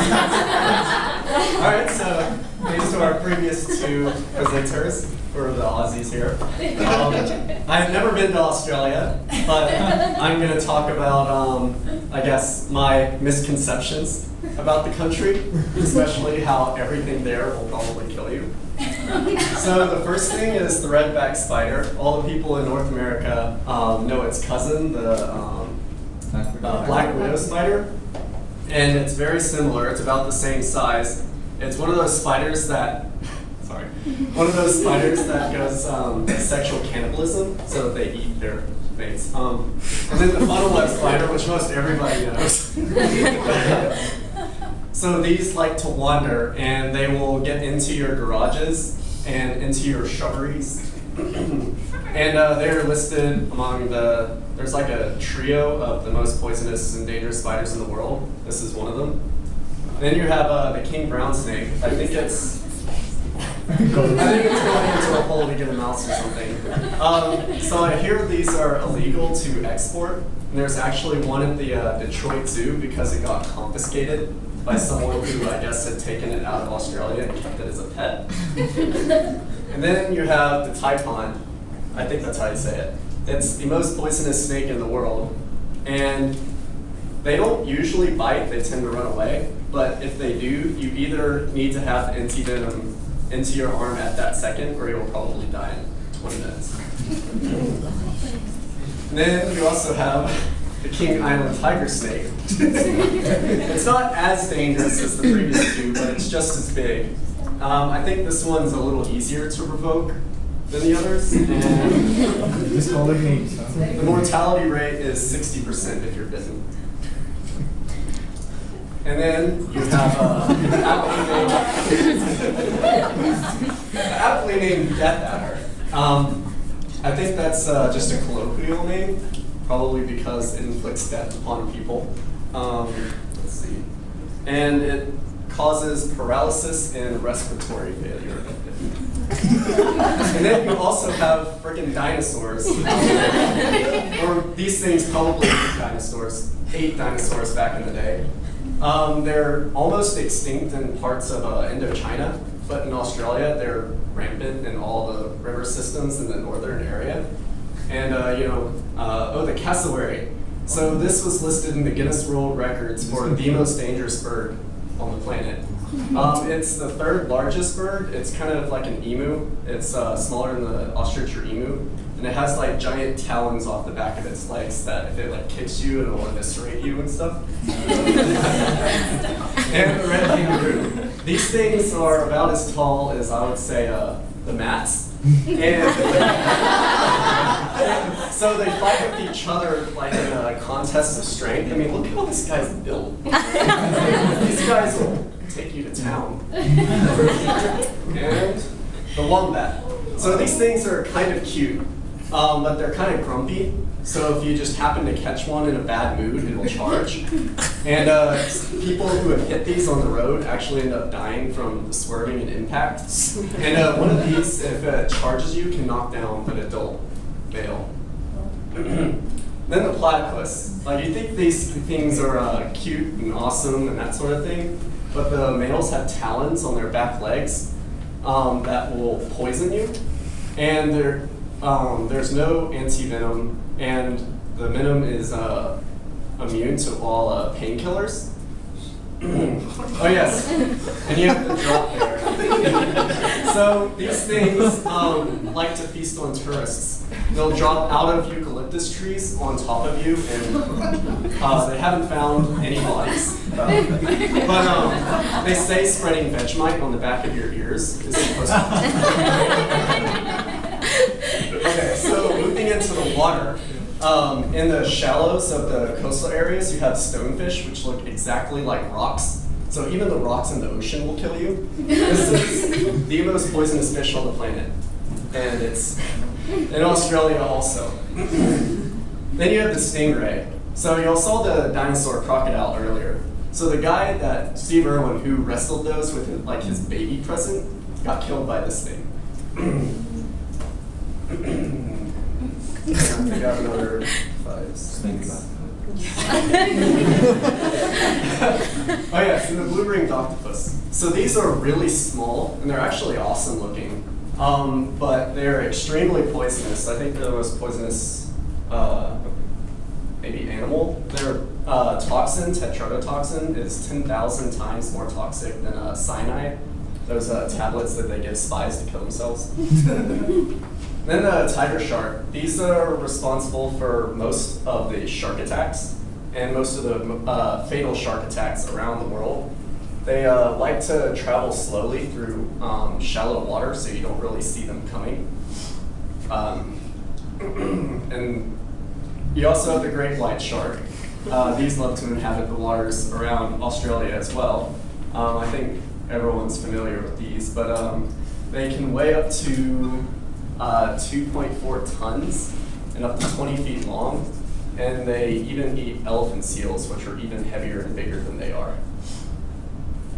All right, so thanks to our previous two presenters, for the Aussies here. I've never been to Australia, but I'm going to talk about, I guess, my misconceptions about the country, especially how everything there will probably kill you. So the first thing is the red-backed spider. All the people in North America know its cousin, the black widow spider, and it's very similar. It's about the same size. It's one of those spiders that goes sexual cannibalism, so that they eat their mates. And then the funnel web spider, which most everybody knows. So these like to wander, and they will get into your garages and into your shrubberies. And they're listed among there's like a trio of the most poisonous and dangerous spiders in the world. This is one of them. Then you have the king brown snake. I think it's going into a hole to get a mouse or something. So I hear these are illegal to export. And there's actually one at the Detroit Zoo because it got confiscated by someone who I guess had taken it out of Australia and kept it as a pet. And then you have the taipon. I think that's how you say it. It's the most poisonous snake in the world. And they don't usually bite, they tend to run away. But if they do, you either need to have the antivenom into your arm at that second, or you'll probably die in 20 minutes. And then you also have the King Island tiger snake. It's not as dangerous as the previous two, but it's just as big. I think this one's a little easier to provoke than the others. And Just call it names. the mortality rate is 60% if you're bitten. And then you have aptly named Death Adder. I think that's just a colloquial name, probably because it inflicts death upon people. Let's see. And it causes paralysis and respiratory failure. And then you also have freaking dinosaurs. Or these things probably ate dinosaurs back in the day. They're almost extinct in parts of Indochina, but in Australia they're rampant in all the river systems in the northern area. And the cassowary. So this was listed in the Guinness World Records for the most dangerous bird on the planet. It's the third largest bird. It's kind of like an emu. It's smaller than the ostrich or emu. And it has like giant talons off the back of its legs that if it like kicks you, it'll eviscerate you and stuff. And the red kangaroo. These things are about as tall as I would say the mats. And so they fight with each other like in a contest of strength. I mean, look how this guy's built. These guys will take you to town. And the wombat. So these things are kind of cute, but they're kind of grumpy. So if you just happen to catch one in a bad mood, it'll charge. And people who have hit these on the road actually end up dying from the swerving and impact. And one of these, if it charges you, can knock down an adult male. Then the platypus. Like you think these things are cute and awesome and that sort of thing, but the males have talons on their back legs that will poison you. And there's no anti-venom, and the venom is immune to all painkillers. Oh yes, and you have the drop there. So these things like to feast on tourists. They'll drop out of eucalyptus trees on top of you, and they haven't found any bodies. But they say spreading Vegemite on the back of your ears is supposed to. Okay, so moving into the water, in the shallows of the coastal areas, you have stonefish, which look exactly like rocks. So even the rocks in the ocean will kill you. This is the most poisonous fish on the planet. And it's in Australia also. Then you have the stingray. So you all saw the dinosaur crocodile earlier. So the guy that Steve Irwin, who wrestled those with like his baby present, got killed by this thing. I think I have another 5, 6. Oh yes, and the blue-ringed octopus. So these are really small, and they're actually awesome looking, but they're extremely poisonous. I think they're the most poisonous, maybe animal. Their toxin, tetrodotoxin, is 10,000 times more toxic than cyanide, those tablets that they give spies to kill themselves. Then the tiger shark. These are responsible for most of the shark attacks and most of the fatal shark attacks around the world. They like to travel slowly through shallow water, so you don't really see them coming. And you also have the great white shark. These love to inhabit the waters around Australia as well. I think everyone's familiar with these, but they can weigh up to 2.4 tons and up to 20 feet long, and they even eat elephant seals, which are even heavier and bigger than they are.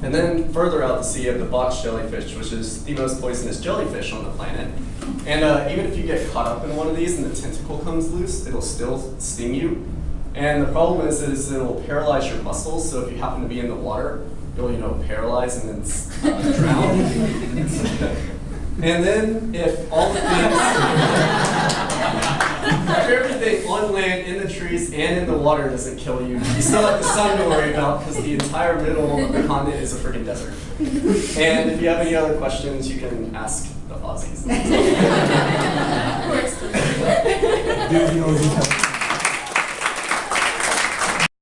And then further out to sea, you have the box jellyfish, which is the most poisonous jellyfish on the planet. And even if you get caught up in one of these and the tentacle comes loose, it'll still sting you. And the problem is it'll paralyze your muscles, so if you happen to be in the water, you'll paralyze and then drown. And then if all the things, if everything on land, in the trees, and in the water doesn't kill you, you still have the sun to worry about because the entire middle of the continent is a freaking desert. And if you have any other questions, you can ask the Aussies. Of course.